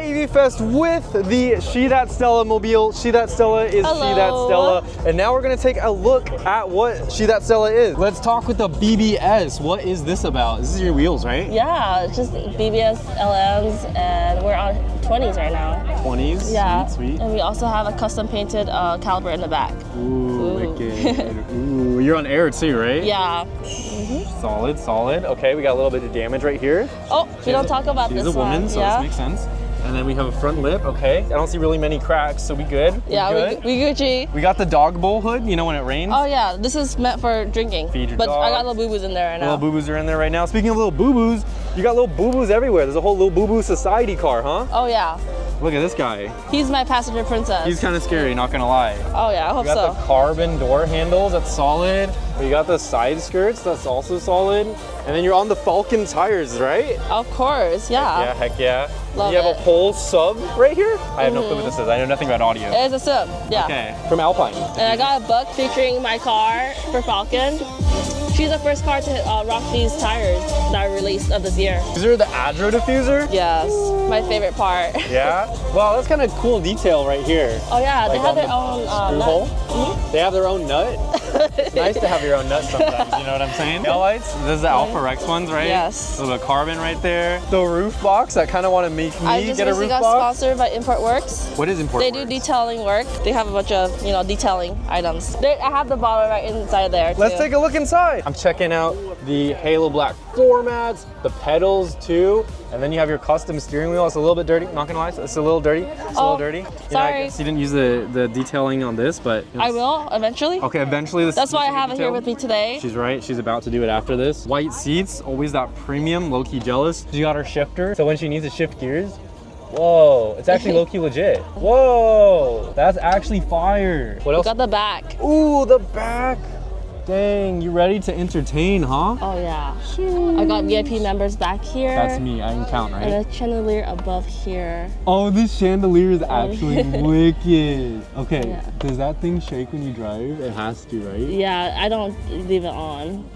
at EV Fest with the She That Stella mobile. She That Stella is Hello. She That Stella. And now we're gonna take a look at what She That Stella is. Let's talk with the BBS. What is this about? This is your wheels, right? Yeah, it's just BBS LMs, and we're on 20s right now. 20s? Yeah. Sweet, sweet. And we also have a custom painted caliper in the back. Ooh, wicked. Ooh, you're on air too, right? Yeah. Solid, solid. Okay, we got a little bit of damage right here. Oh, we don't talk about She's this a woman, one. so Yeah. this makes sense. And then we have a front lip, okay. I don't see really many cracks, so we good. Yeah, good. we Gucci. We got the dog bowl hood, you know when it rains? Oh yeah, this is meant for drinking. Feed your but I got dogs. little boo-boos in there right now. Little boo-boos are in there right now. Speaking of little boo-boos, you got little boo-boos everywhere. There's a whole little boo-boo society car, huh? Oh yeah. Look at this guy. He's my passenger princess. He's kind of scary, not gonna lie. Oh yeah, I hope You got so. the carbon door handles, that's solid. We got the side skirts, that's also solid. And then you're on the Falken tires, right? Of course, yeah. Yeah, heck yeah. Love you have it. a whole sub right here? I have no clue what this is. I know nothing about audio. It's a sub, yeah. Okay, from Alpine. And I got a book featuring my car for Falken. She's the first car to rock these tires that I released of this year. Is there the Adro diffuser? Yes, my favorite part. Yeah? Wow, that's kind of cool detail right here. Oh yeah, they Like have on their the own screw nut. hole? They have their own nut? It's nice to have your own nut sometimes, you know what I'm saying? Taillights, this is the AlphaRex ones, right? Yes. A little bit of carbon right there. The roof box, I kind of want to make I me just get a recently roof got box. sponsored by Importworx. What is Importworx? They do detailing work. They have a bunch of, detailing items. I have the bottle right inside there too. Let's take a look inside. I'm checking out the Halo Black floor mats, the pedals too, and then you have your custom steering wheel. It's a little bit dirty, not gonna lie, it's a little dirty. It's a little dirty. You know, I sorry. guess you didn't use the detailing on this, but I will eventually. Okay, eventually this. That's why I this have it here detail. with me today. She's right. She's about to do it after this. White seats, always that premium. Low key jealous. She got her shifter, so when she needs to shift gears. Whoa, it's actually low key legit. Whoa, that's actually fire. What else? Got the back. Ooh, the back. Dang, you ready to entertain, huh? Oh yeah. I got VIP members back here. That's me. I can count, right? And a chandelier above here. Oh, this chandelier is actually wicked. Okay, Yeah. does that thing shake when you drive? It has to, right? Yeah, I don't leave it on.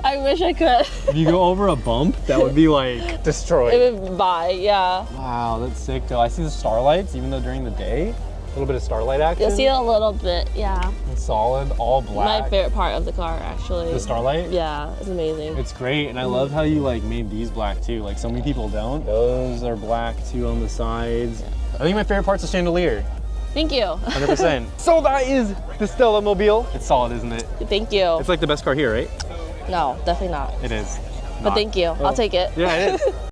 I wish I could. If you go over a bump, that would be like destroyed. It would buy, yeah. Wow, that's sick though. I see the starlights even though during the day. A little bit of starlight action. You'll see it a little bit, yeah. It's solid, all black. My favorite part of the car, actually. The starlight? Yeah, it's amazing. It's great, and I love how you like made these black too. Like so many people don't. Those are black too on the sides. I think my favorite part's the chandelier. Thank you. 100%. So that is the Stella Mobile. It's solid, isn't it? Thank you. It's like the best car here, right? No, definitely not. It is. But thank you. I'll take it. Yeah, it is.